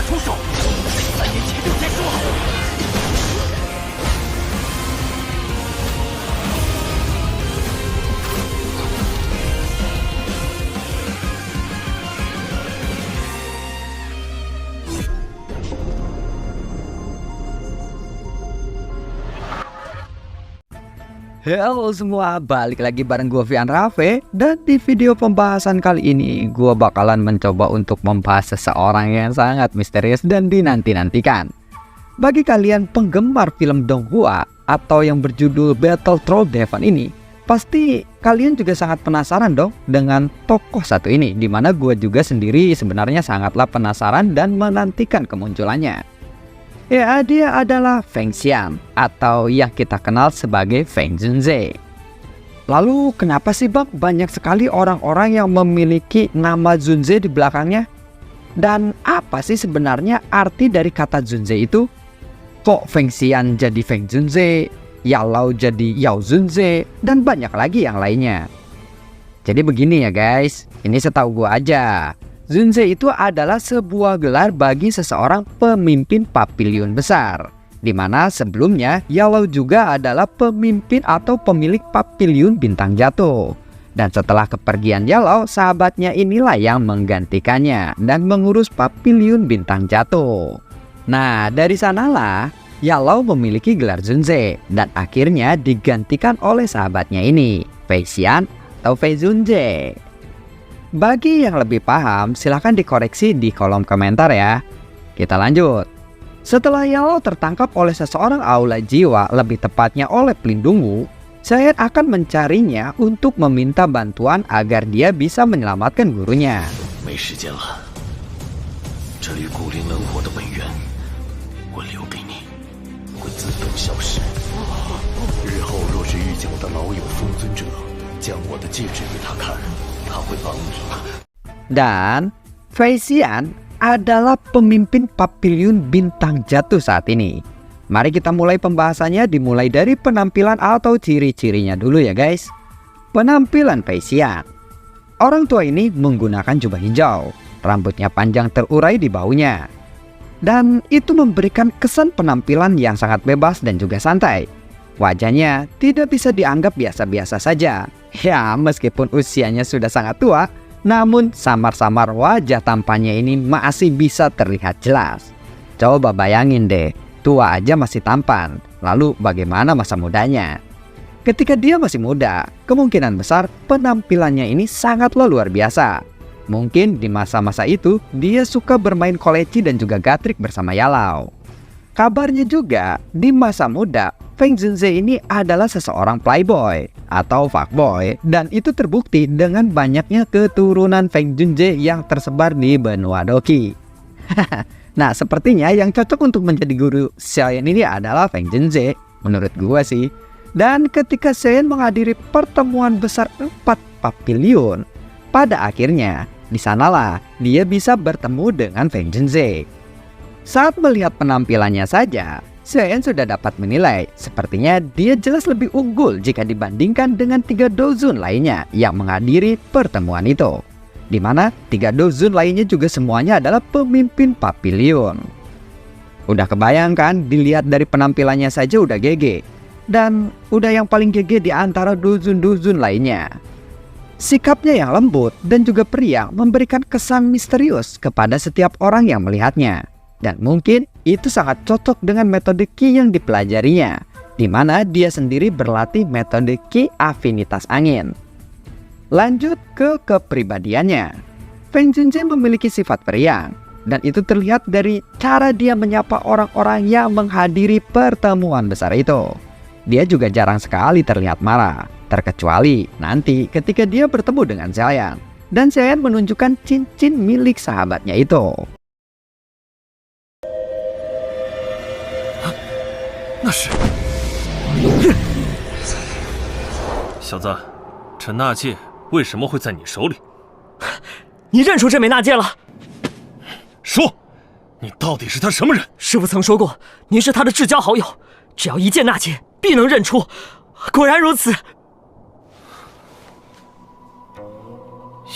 出手，3年前就结束了。Halo semua, balik lagi bareng gue Vian Raffe. Dan di video pembahasan kali ini gue bakalan mencoba untuk membahas seseorang yang sangat misterius dan dinanti-nantikan. Bagi kalian penggemar film Donghua atau yang berjudul Battle Troll Devon ini, pasti kalian juga sangat penasaran dong dengan tokoh satu ini, dimana gue juga sendiri sebenarnya sangatlah penasaran dan menantikan kemunculannya. Ya, dia adalah Feng Xian atau yang kita kenal sebagai Feng Zhenze. Lalu kenapa sih bang banyak sekali orang-orang yang memiliki nama Zhenze di belakangnya? Dan apa sih sebenarnya arti dari kata Zhenze itu? Kok Feng Xian jadi Feng Zhenze, Yao jadi Yao Zhenze, dan banyak lagi yang lainnya. Jadi begini ya guys, ini setahu gue aja. Zhenze itu adalah sebuah gelar bagi seseorang pemimpin papiliun besar, di mana sebelumnya Yao juga adalah pemimpin atau pemilik papiliun bintang jatuh. Dan setelah kepergian Yao, sahabatnya inilah yang menggantikannya dan mengurus papiliun bintang jatuh. Nah, dari sanalah Yao memiliki gelar Zhenze dan akhirnya digantikan oleh sahabatnya ini, Feng Xian atau Feng Zhenze. Bagi yang lebih paham, silahkan dikoreksi di kolom komentar ya. Kita lanjut. Setelah Yao tertangkap oleh seseorang aula jiwa, lebih tepatnya oleh pelindung Wu, saya akan mencarinya untuk meminta bantuan agar dia bisa menyelamatkan gurunya. 没时间了，这里古灵冷火的本源，我留给你，会自动消失。日后若是遇见我的老友风尊者，将我的戒指给他看。 Dan Feng Xian adalah pemimpin papiliun bintang jatuh saat ini. Mari kita mulai pembahasannya, dimulai dari penampilan atau ciri-cirinya dulu ya guys. Penampilan Feng Xian. Orang tua ini menggunakan jubah hijau, rambutnya panjang terurai di bahunya. Dan itu memberikan kesan penampilan yang sangat bebas dan juga santai. Wajahnya tidak bisa dianggap biasa-biasa saja. Ya, meskipun usianya sudah sangat tua, namun samar-samar wajah tampannya ini masih bisa terlihat jelas. Coba bayangin deh, tua aja masih tampan, lalu bagaimana masa mudanya? Ketika dia masih muda, kemungkinan besar penampilannya ini sangatlah luar biasa. Mungkin di masa-masa itu, dia suka bermain koleci dan juga gatrik bersama Yao. Kabarnya juga, di masa muda, Feng Zhenze ini adalah seseorang playboy atau fuckboy, dan itu terbukti dengan banyaknya keturunan Feng Zhenze yang tersebar di benua Doqi. Nah, sepertinya yang cocok untuk menjadi guru Xian ini adalah Feng Zhenze, menurut gua sih. Dan ketika Xian menghadiri pertemuan besar 4 papiliun, pada akhirnya di sanalah dia bisa bertemu dengan Feng Zhenze. Saat melihat penampilannya saja, Xian sudah dapat menilai, sepertinya dia jelas lebih unggul jika dibandingkan dengan 3 dozun lainnya yang menghadiri pertemuan itu. Di mana 3 dozun lainnya juga semuanya adalah pemimpin papiliun. Udah kebayangkan, dilihat dari penampilannya saja udah GG. Dan udah yang paling GG di antara dozun-dozun lainnya. Sikapnya yang lembut dan juga periang memberikan kesan misterius kepada setiap orang yang melihatnya. Dan mungkin itu sangat cocok dengan metode Qi yang dipelajarinya, di mana dia sendiri berlatih metode Qi afinitas angin. Lanjut ke kepribadiannya. Feng Zhenze memiliki sifat periang, dan itu terlihat dari cara dia menyapa orang-orang yang menghadiri pertemuan besar itu. Dia juga jarang sekali terlihat marah, terkecuali nanti ketika dia bertemu dengan Xian, dan Xian menunjukkan cincin milik sahabatnya itu. 那是，小子，这纳戒为什么会在你手里？你认出这枚纳戒了？说，你到底是他什么人？师父曾说过，您是他的至交好友，只要一见纳戒，必能认出。果然如此。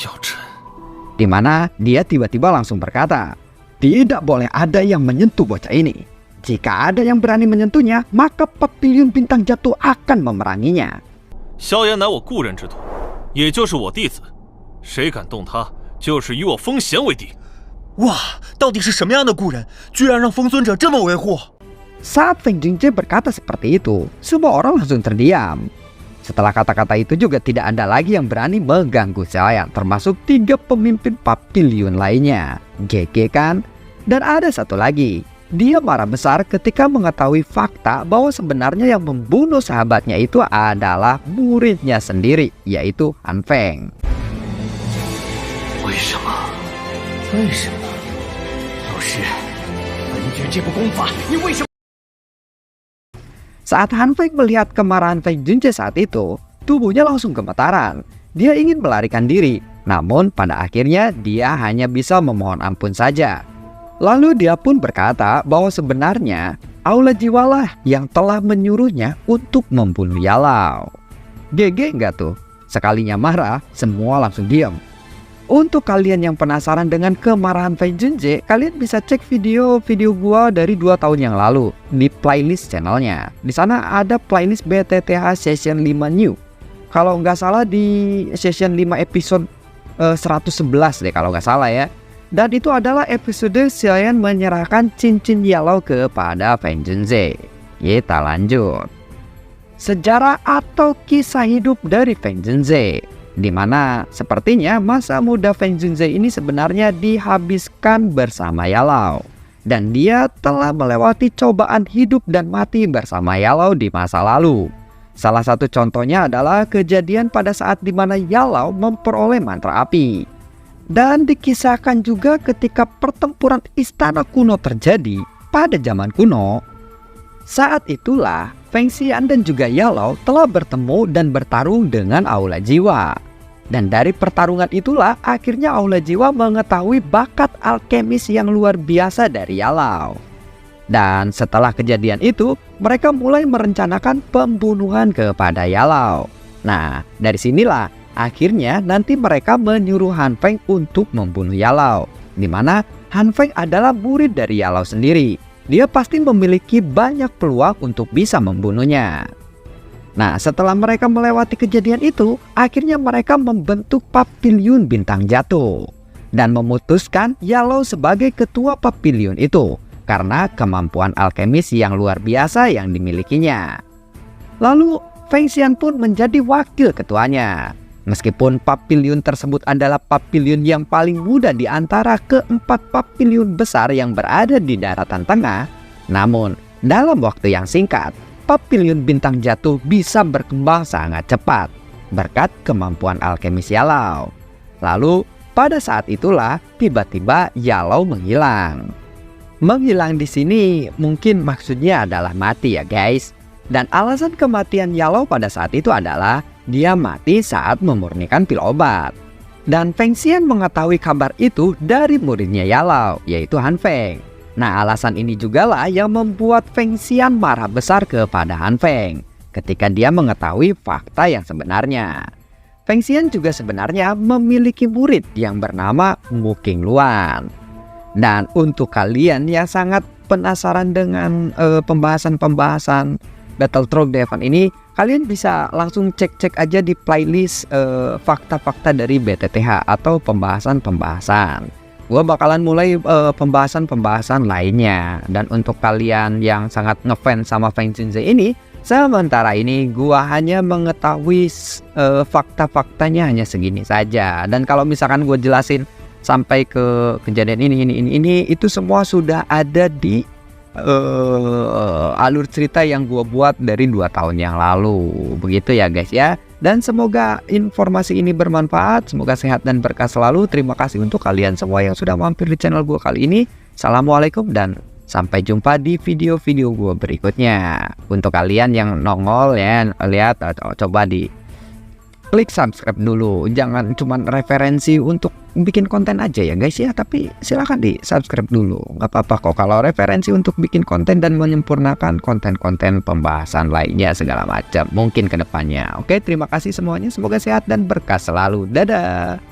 耀晨， di mana dia tiba-tiba langsung berkata, Tidak boleh ada yang menyentuh bocah ini. Jika ada yang berani menyentuhnya, maka Papiliun Bintang Jatuh akan memeranginya. 萧炎乃我故人之徒，也就是我弟子，谁敢动他，就是与我风贤为敌。哇，到底是什么样的故人，居然让风尊者这么维护？ Saat Feng Junzhe berkata seperti itu, semua orang langsung terdiam. Setelah kata-kata itu juga tidak ada lagi yang berani mengganggu Xiaoyan, termasuk 3 pemimpin Papiliun lainnya. GG kan? Dan ada satu lagi, dia marah besar ketika mengetahui fakta bahwa sebenarnya yang membunuh sahabatnya itu adalah muridnya sendiri, yaitu Han Feng. 为什么？为什么？老师，文觉这部功法，你为什么？ Saat Han Feng melihat kemarahan Feng Junzhe saat itu, tubuhnya langsung gemetaran. Dia ingin melarikan diri, namun pada akhirnya dia hanya bisa memohon ampun saja. Lalu dia pun berkata bahwa sebenarnya Aula Jiwalah yang telah menyuruhnya untuk membunuh Yalau. GG nggak tuh? Sekalinya marah, semua langsung diam. Untuk kalian yang penasaran dengan kemarahan Feng Junzhe, kalian bisa cek video-video gua dari 2 tahun yang lalu di playlist channelnya. Di sana ada playlist BTTH Session 5 New. Kalau nggak salah di Session 5 episode 111 deh kalau nggak salah ya. Dan itu adalah episode Xiaoyan menyerahkan cincin Yalau kepada Feng Junzhe. Kita lanjut. Sejarah atau kisah hidup dari Feng Junzhe, di mana sepertinya masa muda Feng Junzhe ini sebenarnya dihabiskan bersama Yalau. Dan dia telah melewati cobaan hidup dan mati bersama Yalau di masa lalu. Salah satu contohnya adalah kejadian pada saat di mana Yalau memperoleh mantra api. Dan dikisahkan juga ketika pertempuran istana kuno terjadi pada zaman kuno. Saat itulah Feng Xian dan juga Yalau telah bertemu dan bertarung dengan Aula Jiwa. Dan dari pertarungan itulah akhirnya Aula Jiwa mengetahui bakat alkemis yang luar biasa dari Yalau. Dan setelah kejadian itu, mereka mulai merencanakan pembunuhan kepada Yalau. Nah, dari sinilah akhirnya nanti mereka menyuruh Han Feng untuk membunuh Yalau, di mana Han Feng adalah murid dari Yalau sendiri. Dia pasti memiliki banyak peluang untuk bisa membunuhnya. Nah, setelah mereka melewati kejadian itu, akhirnya mereka membentuk Papiliun Bintang Jatuh dan memutuskan Yalau sebagai ketua Papiliun itu karena kemampuan alkemis yang luar biasa yang dimilikinya. Lalu Feng Xian pun menjadi wakil ketuanya. Meskipun Papiliun tersebut adalah Papiliun yang paling muda di antara keempat Papiliun besar yang berada di daratan tengah, namun dalam waktu yang singkat, Papiliun Bintang Jatuh bisa berkembang sangat cepat berkat kemampuan alkemis Yalau. Lalu pada saat itulah tiba-tiba Yalau menghilang. Menghilang di sini mungkin maksudnya adalah mati ya guys. Dan alasan kematian Yalau pada saat itu adalah dia mati saat memurnikan pil obat. Dan Feng Xian mengetahui kabar itu dari muridnya Yalau, yaitu Han Feng. Nah, alasan ini juga lah yang membuat Feng Xian marah besar kepada Han Feng ketika dia mengetahui fakta yang sebenarnya. Feng Xian juga sebenarnya memiliki murid yang bernama Mu Qingluan. Dan untuk kalian yang sangat penasaran dengan pembahasan-pembahasan Battletrog Devon ini, kalian bisa langsung cek-cek aja di playlist fakta-fakta dari BTTH atau pembahasan-pembahasan. Gue bakalan mulai pembahasan-pembahasan lainnya. Dan untuk kalian yang sangat ngefans sama Feng Junzhe ini, sementara ini gue hanya mengetahui fakta-faktanya hanya segini saja. Dan kalau misalkan gue jelasin sampai ke kejadian ini itu semua sudah ada di alur cerita yang gue buat dari 2 tahun yang lalu. Begitu ya guys ya. Dan semoga informasi ini bermanfaat, semoga sehat dan berkah selalu. Terima kasih untuk kalian semua yang sudah mampir di channel gue kali ini. Assalamualaikum dan sampai jumpa di video-video gue berikutnya. Untuk kalian yang nongol ya, lihat coba di klik subscribe dulu. Jangan cuman referensi untuk bikin konten aja ya guys ya, tapi silahkan di subscribe dulu, nggak apa-apa kok kalau referensi untuk bikin konten dan menyempurnakan konten-konten pembahasan lainnya segala macam mungkin kedepannya. Oke, terima kasih semuanya, semoga sehat dan berkah selalu. Dadah.